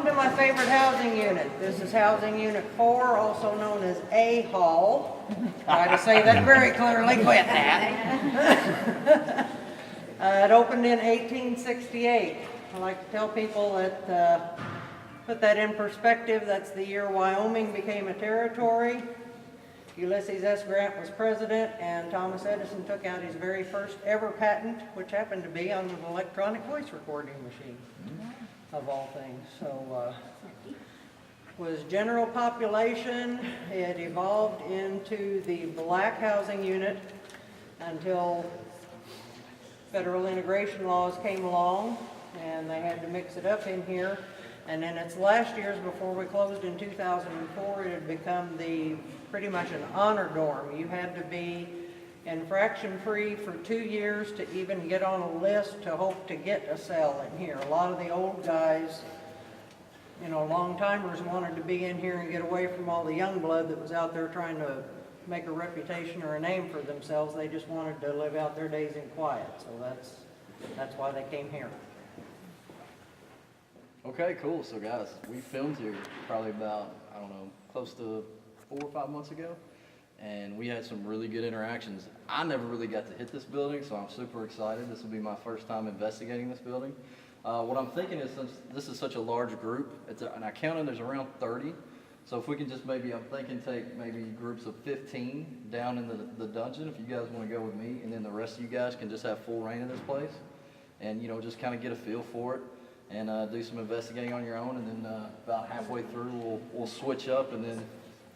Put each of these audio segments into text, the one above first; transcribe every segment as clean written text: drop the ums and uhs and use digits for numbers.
to my favorite housing unit. This is housing unit 4, also known as A Hall. Try to say that very clearly, quit that. It opened in 1868. I like to tell people that, put that in perspective, that's the year Wyoming became a territory. Ulysses S. Grant was president, and Thomas Edison took out his very first ever patent, which happened to be on an electronic voice recording machine, of all things. So, was general population. It evolved into the black housing unit until federal integration laws came along, and they had to mix it up in here. And in its last years, before we closed in 2004, it had become pretty much an honor dorm. You had to be infraction-free for 2 years to even get on a list to hope to get a cell in here. A lot of the old guys, you know, long-timers wanted to be in here and get away from all the young blood that was out there trying to make a reputation or a name for themselves. They just wanted to live out their days in quiet. So that's why they came here. Okay, cool. So guys, we filmed here probably about, I don't know, close to 4 or 5 months ago, and we had some really good interactions. I never really got to hit this building, so I'm super excited. This will be my first time investigating this building. What I'm thinking is, since this is such a large group, and I counted there's around 30, so if we can just maybe, I'm thinking take maybe groups of 15 down in the dungeon, if you guys want to go with me, and then the rest of you guys can just have full reign of this place, and you know, just kind of get a feel for it. And do some investigating on your own, and then about halfway through we'll switch up, and then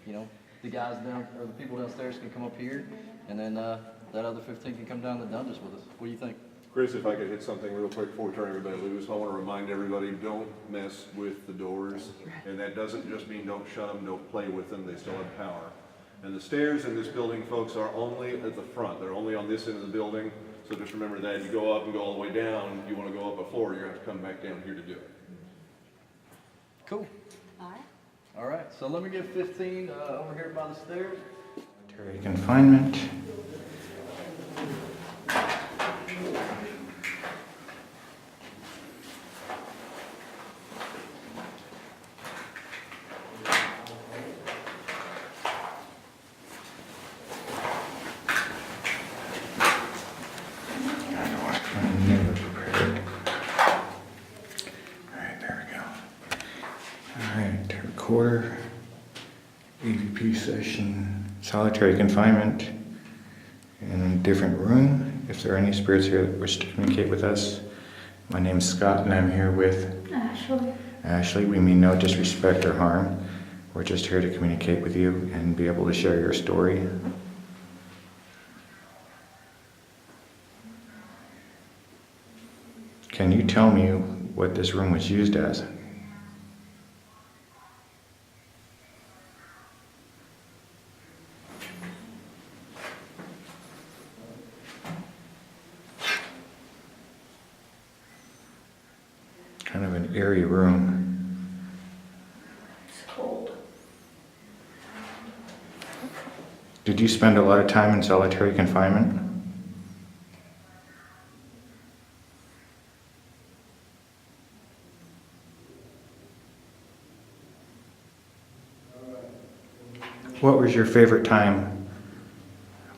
you know the guys down or the people downstairs can come up here, and then that other 15 can come down the dungeons with us. What do you think? Chris, if I could hit something real quick before we turn everybody loose, I want to remind everybody, don't mess with the doors, and that doesn't just mean don't shut them, don't play with them, they still have power. And the stairs in this building, folks, are only at the front. They're only on this end of the building. So just remember that if you go up and go all the way down, if you want to go up a floor, you're going to have to come back down here to do it. Cool. All right. All right, so let me get 15 over here by the stairs. Solitary confinement. Recorder, EVP session, solitary confinement in a different room. If there are any spirits here that wish to communicate with us, my name is Scott and I'm here with Ashley. Ashley. We mean no disrespect or harm. We're just here to communicate with you and be able to share your story. Can you tell me what this room was used as? Kind of an airy room. It's cold. Did you spend a lot of time in solitary confinement? What was your favorite time?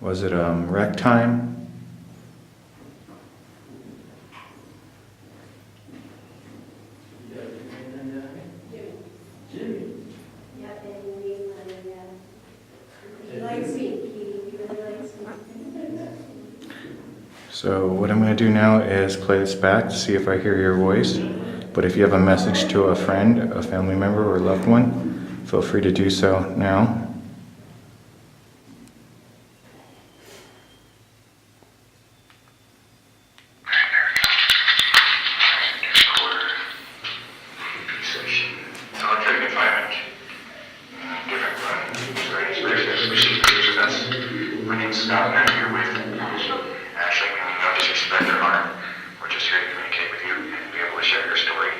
Was it rec time? So what I'm going to do now is play this back to see if I hear your voice. But if you have a message to a friend, a family member, or loved one, feel free to do so now. My name is Scott, and I'm here with Ashley. We mean no disrespect or harm. We're just here to communicate with you and be able to share your story.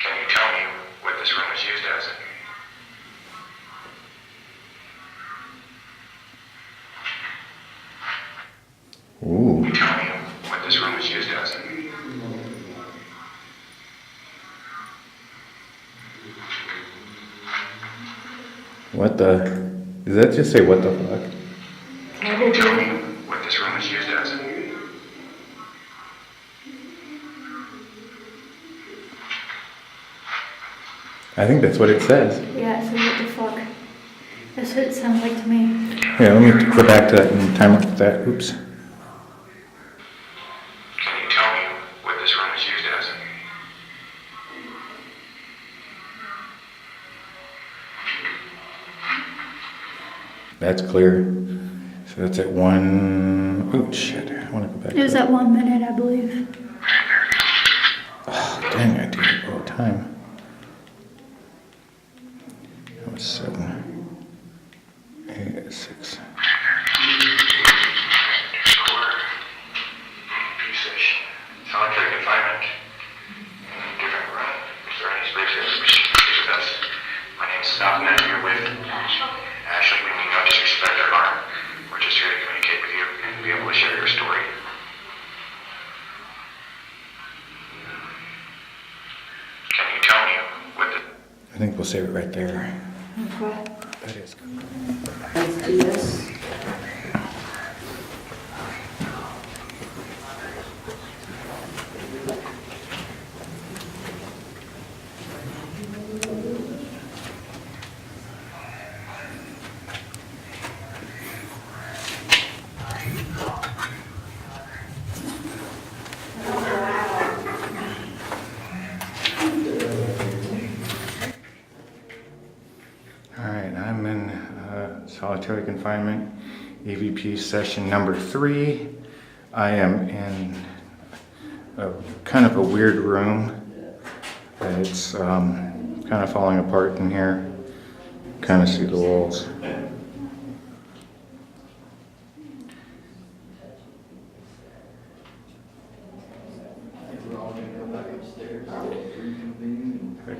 Can you tell me what this room is used as? Ooh. Can you tell me what this room is used as? What the? Does that just say what the fuck? Can you tell me what this room is used as? I think that's what it says. Yeah, so what the fuck? That's what it sounds like to me. Yeah, let me go back to that and time up that. Oops. Can you tell me what this room is used as? That's clear. So that's at 1. Oh shit! I want to go back. It was to at 1 minute, I believe. Oh, dang! I do it all the time. That was 7. 8, 6. Solitary confinement. Different room. Is there any space here with us? My name's Scott, and I'm here with Ashley. We mean no disrespect or harm. We're just here to communicate with you and be able to share your story. Can you tell me what the... I think we'll save it right there. Okay. That is cool. Let's do this. Alright, I'm in solitary confinement, EVP session number 3. I am in a kind of a weird room. It's kind of falling apart in here. Kind of see the walls.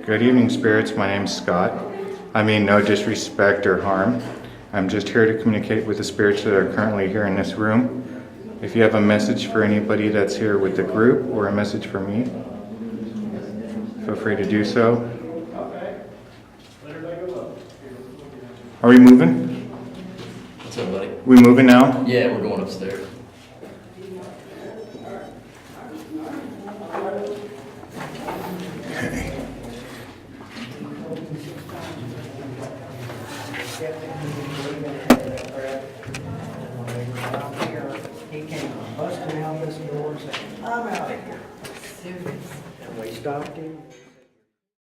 Good evening, spirits. My name's Scott. I mean no disrespect or harm. I'm just here to communicate with the spirits that are currently here in this room. If you have a message for anybody that's here with the group or a message for me, feel free to do so. Are we moving? What's up, buddy? We moving now? Yeah, we're going upstairs. He came busting out this door saying, I'm out of here. And we stopped him.